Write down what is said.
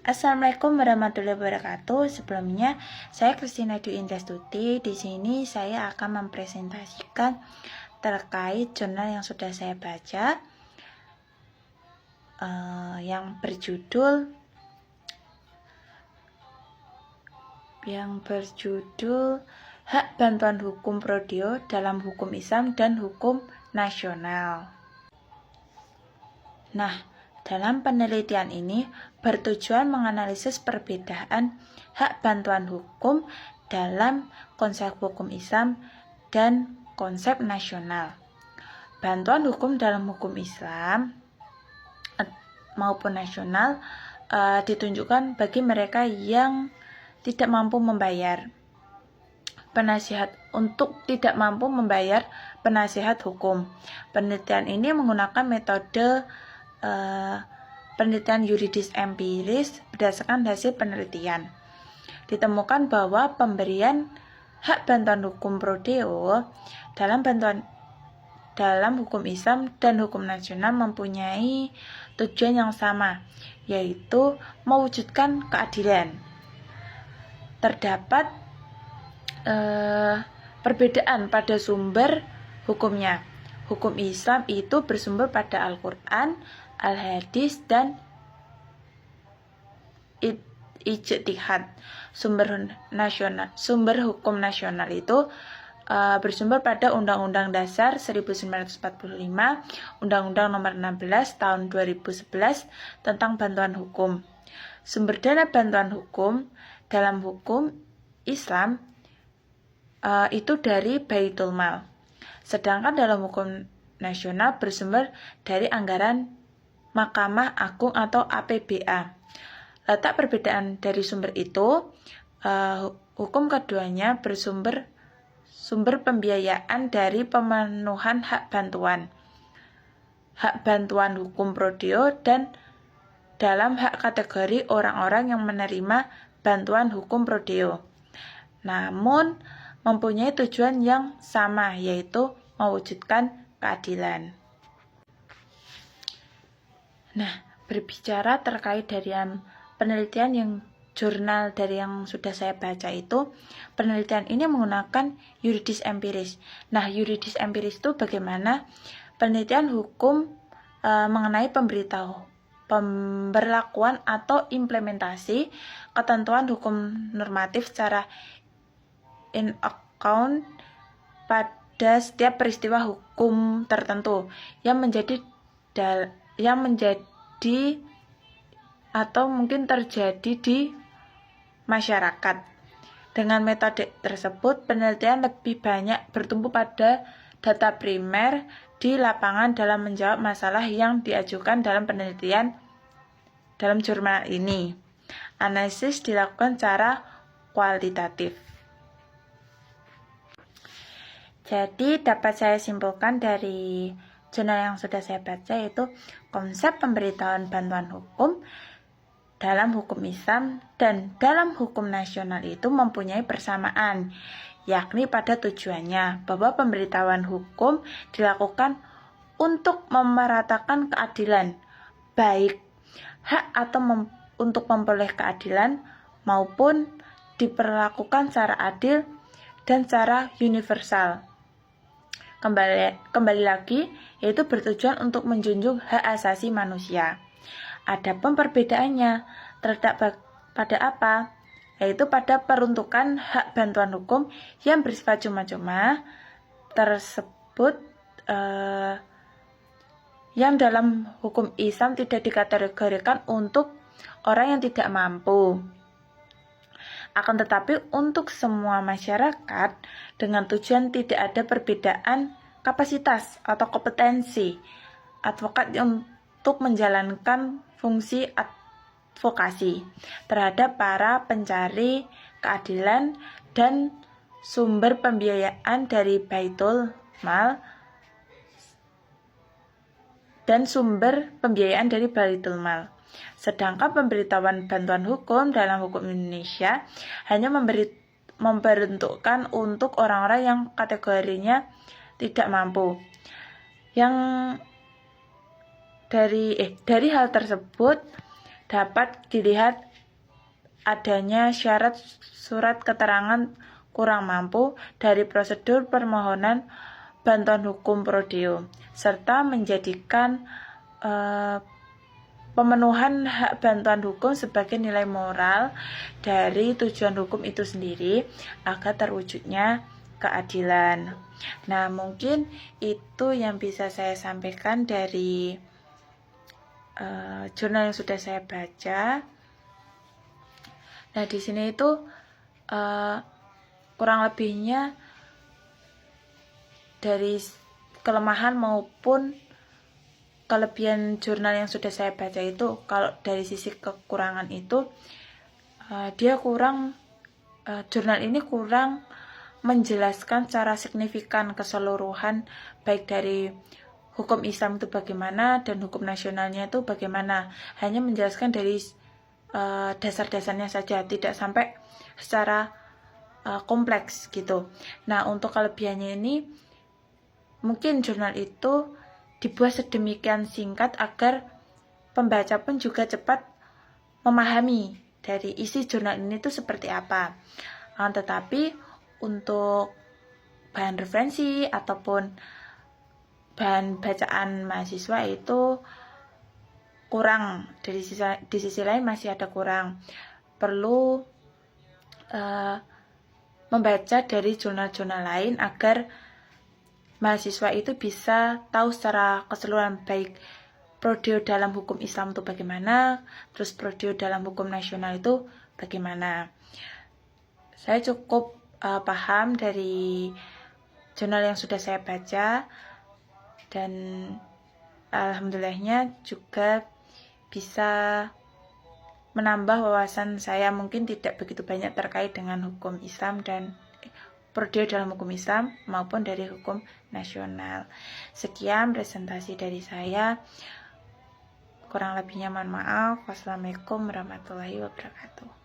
Assalamualaikum warahmatullahi wabarakatuh. Sebelumnya, saya Christina Dwi Indrastuti. Di sini saya akan mempresentasikan terkait jurnal yang sudah saya baca, yang berjudul Hak Bantuan Hukum Prodeo dalam Hukum Islam dan Hukum Nasional. Nah, dalam penelitian ini bertujuan menganalisis perbedaan hak bantuan hukum dalam konsep hukum Islam dan konsep nasional. Bantuan hukum dalam hukum Islam maupun nasional ditunjukkan bagi mereka yang tidak mampu membayar tidak mampu membayar penasihat hukum. Penelitian ini menggunakan metode penelitian yuridis empiris berdasarkan hasil penelitian. Ditemukan bahwa pemberian hak bantuan hukum prodeo dalam hukum Islam dan hukum nasional mempunyai tujuan yang sama, yaitu mewujudkan keadilan. Terdapat perbedaan pada sumber hukumnya. Hukum Islam itu bersumber pada Al-Quran, Al-Hadis, dan ijtihad. Sumber hukum nasional itu bersumber pada Undang-Undang Dasar 1945, Undang-Undang Nomor 16 Tahun 2011 tentang bantuan hukum. Sumber dana bantuan hukum dalam hukum Islam itu dari Baitul Mal. Sedangkan dalam hukum nasional bersumber dari anggaran Mahkamah Agung atau APBA. Letak perbedaan dari sumber itu, hukum keduanya sumber pembiayaan dari pemenuhan hak bantuan hukum prodeo dan dalam hak kategori orang-orang yang menerima bantuan hukum prodeo. Namun mempunyai tujuan yang sama, yaitu mewujudkan keadilan. Nah, berbicara terkait dari penelitian yang jurnal dari yang sudah saya baca itu, penelitian ini menggunakan yuridis empiris. Nah, yuridis empiris itu bagaimana penelitian hukum mengenai pemberlakuan atau implementasi ketentuan hukum normatif secara in account pada setiap peristiwa hukum tertentu yang menjadi atau mungkin terjadi di masyarakat. Dengan metode tersebut, penelitian lebih banyak bertumpu pada data primer di lapangan dalam menjawab masalah yang diajukan dalam penelitian dalam jurnal ini. Analisis dilakukan secara kualitatif. Jadi dapat saya simpulkan dari jurnal yang sudah saya baca, yaitu konsep pemberitahuan bantuan hukum dalam hukum Islam dan dalam hukum nasional itu mempunyai persamaan, yakni pada tujuannya bahwa pemberitahuan hukum dilakukan untuk memeratakan keadilan, baik hak atau untuk memperoleh keadilan maupun diperlakukan secara adil dan secara universal. Kembali lagi, yaitu bertujuan untuk menjunjung hak asasi manusia. Adapun perbedaannya terdapat pada apa? Yaitu pada peruntukan hak bantuan hukum yang bersifat cuma-cuma tersebut, yang dalam hukum Islam tidak dikategorikan untuk orang yang tidak mampu. Akan tetapi untuk semua masyarakat dengan tujuan tidak ada perbedaan kapasitas atau kompetensi advokat untuk menjalankan fungsi advokasi terhadap para pencari keadilan dan sumber pembiayaan dari Baitul Mal Sedangkan pemberitahuan bantuan hukum dalam hukum Indonesia hanya memperuntukkan untuk orang-orang yang kategorinya tidak mampu. Dari hal tersebut dapat dilihat adanya syarat surat keterangan kurang mampu dari prosedur permohonan bantuan hukum prodeo, serta menjadikan pemenuhan hak bantuan hukum sebagai nilai moral dari tujuan hukum itu sendiri agar terwujudnya keadilan. Nah, mungkin itu yang bisa saya sampaikan dari jurnal yang sudah saya baca. Nah, di sini itu kurang lebihnya dari kelemahan maupun kelebihan jurnal yang sudah saya baca itu, kalau dari sisi kekurangan itu dia kurang, jurnal ini kurang menjelaskan secara signifikan keseluruhan baik dari hukum Islam itu bagaimana dan hukum nasionalnya itu bagaimana. Hanya menjelaskan dari dasar-dasarnya saja, tidak sampai secara kompleks gitu. Nah, untuk kelebihannya ini mungkin jurnal itu dibuat sedemikian singkat agar pembaca pun juga cepat memahami dari isi jurnal ini itu seperti apa. Tetapi untuk bahan referensi ataupun bahan bacaan mahasiswa itu kurang. Di sisi lain masih ada kurang. Perlu membaca dari jurnal-jurnal lain agar mahasiswa itu bisa tahu secara keseluruhan, baik prodeo dalam hukum Islam itu bagaimana, terus prodeo dalam hukum nasional itu bagaimana. Saya cukup paham dari jurnal yang sudah saya baca, dan alhamdulillahnya juga bisa menambah wawasan saya, mungkin tidak begitu banyak terkait dengan hukum Islam dan prodeo dalam hukum Islam maupun dari hukum nasional. Sekian presentasi dari saya. Kurang lebihnya mohon maaf. Wassalamualaikum warahmatullahi wabarakatuh.